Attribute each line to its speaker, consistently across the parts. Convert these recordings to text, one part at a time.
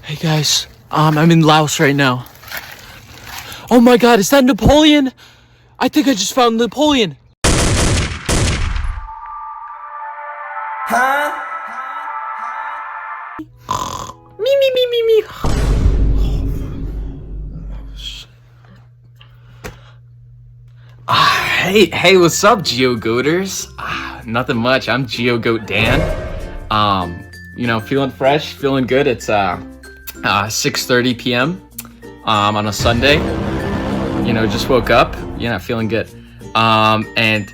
Speaker 1: Hey guys, I'm in Laos right now. Oh my god, is that Napoleon? I think I just found Napoleon.
Speaker 2: Huh?
Speaker 1: Me. Hey, what's up, Geogoaters? Nothing much. I'm Geogoat Dan. Feeling fresh, feeling good. It's 6:30 p.m. On a Sunday. Just woke up. Feeling good. And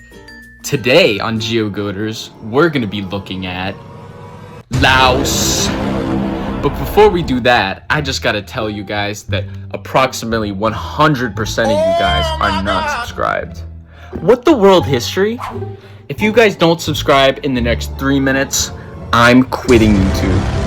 Speaker 1: today on Geogoaters, we're gonna be looking at Laos. But before we do that, I just gotta tell you guys that approximately 100% of you guys are not subscribed. What the world history? If you guys don't subscribe in the next 3 minutes, I'm quitting YouTube.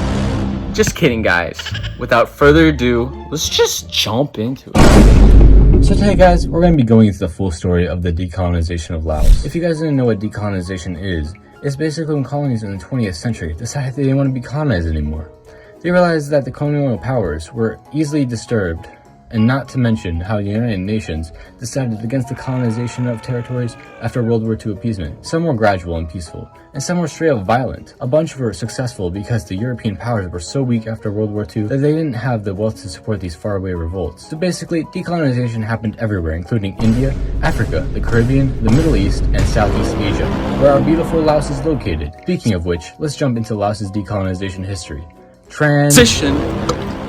Speaker 1: Just kidding, guys. Without further ado, let's just jump into it.
Speaker 3: So today, guys, we're going to be going into the full story of the decolonization of Laos. If you guys didn't know what decolonization is, it's basically when colonies in the 20th century decided they didn't want to be colonized anymore. They realized that the colonial powers were easily disturbed, and not to mention how the United Nations decided against the colonization of territories after World War II appeasement. Some were gradual and peaceful, and some were straight up violent. A bunch were successful because the European powers were so weak after World War II that they didn't have the wealth to support these faraway revolts. So basically, decolonization happened everywhere, including India, Africa, the Caribbean, the Middle East, and Southeast Asia, where our beautiful Laos is located. Speaking of which, let's jump into Laos's decolonization history.
Speaker 1: Transition.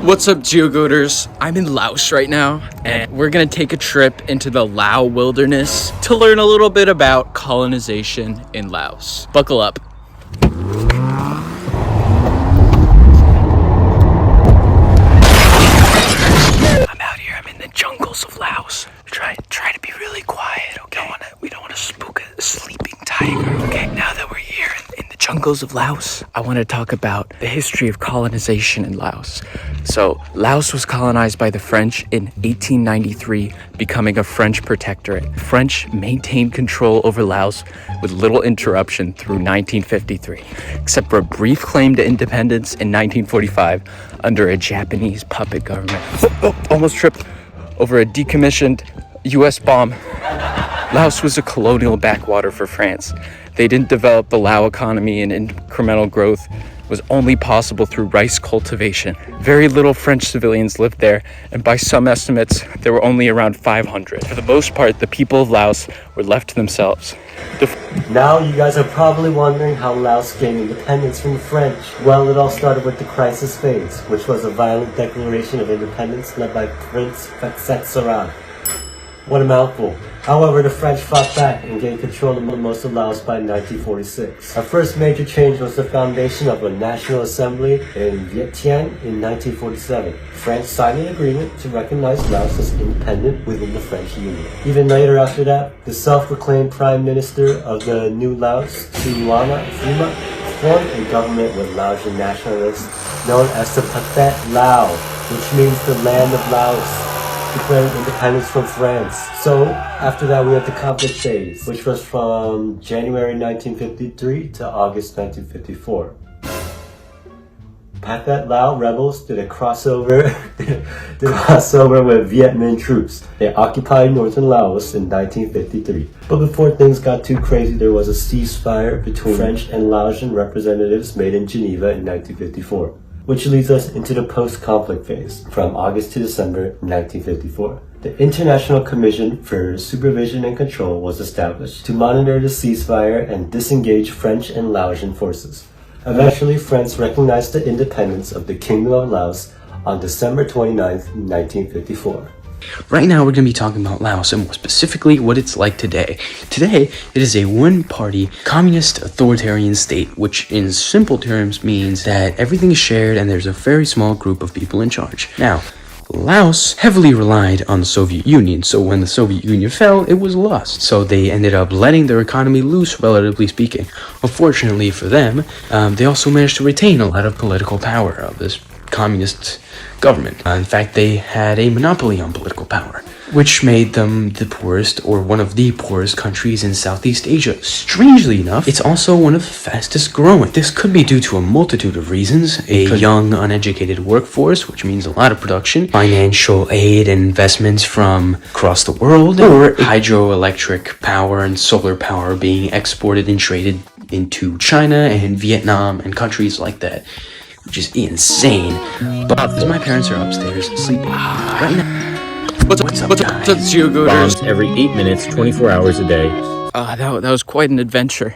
Speaker 1: What's up, Geogoaters? I'm in Laos right now, and we're gonna take a trip into the Lao wilderness to learn a little bit about colonization in Laos. Buckle up. I'm out here. I'm in the jungles of Laos. Try to be really quiet, okay? We don't want to spook a sleeping tiger, okay? Now that we're here in the jungles of Laos, I want to talk about the history of colonization in Laos. So, Laos was colonized by the French in 1893, becoming a French protectorate. French maintained control over Laos with little interruption through 1953, except for a brief claim to independence in 1945 under a Japanese puppet government. Almost tripped over a decommissioned US bomb. Laos was a colonial backwater for France. They didn't develop the Lao economy, and incremental growth was only possible through rice cultivation. Very little French civilians lived there, and by some estimates, there were only around 500. For the most part, the people of Laos were left to themselves.
Speaker 2: Now you guys are probably wondering how Laos gained independence from the French. Well, it all started with the crisis phase, which was a violent declaration of independence led by Prince Setsaran. What a mouthful. However, the French fought back and gained control of most of Laos by 1946. Our first major change was the foundation of a national assembly in Vientiane in 1947. France signed an agreement to recognize Laos as independent within the French Union. Even later after that, the self-proclaimed Prime Minister of the new Laos, Suwana Fuma, formed a government with Laotian nationalists known as the Pathet Lao, which means the land of Laos, declaring independence from France. So, after that we had the conflict phase, which was from January 1953 to August 1954. Pathet Lao rebels did a crossover with Viet Minh troops. They occupied northern Laos in 1953. But before things got too crazy, there was a ceasefire between French and Laotian representatives made in Geneva in 1954. Which leads us into the post-conflict phase, from August to December 1954. The International Commission for Supervision and Control was established to monitor the ceasefire and disengage French and Laotian forces. Eventually, France recognized the independence of the Kingdom of Laos on December 29, 1954.
Speaker 1: Right now, we're going to be talking about Laos, and more specifically, what it's like today. Today, it is a one-party, communist, authoritarian state, which in simple terms means that everything is shared and there's a very small group of people in charge. Now, Laos heavily relied on the Soviet Union, so when the Soviet Union fell, it was lost. So they ended up letting their economy loose, relatively speaking. Unfortunately for them, they also managed to retain a lot of political power of this communist government. In fact, they had a monopoly on political power.
Speaker 4: which made them the poorest or one of the poorest countries in Southeast Asia. Strangely enough, it's also one of the fastest growing. This could be due to a multitude of reasons: a young, uneducated workforce, which means a lot of production, financial aid and investments from across the world, or hydroelectric power and solar power being exported and traded into China and Vietnam and countries like that, which is insane. But as my parents are upstairs sleeping right now. What's up,
Speaker 1: Geogoaters?
Speaker 3: Bombs every 8 minutes, 24 hours a day.
Speaker 1: That was quite an adventure.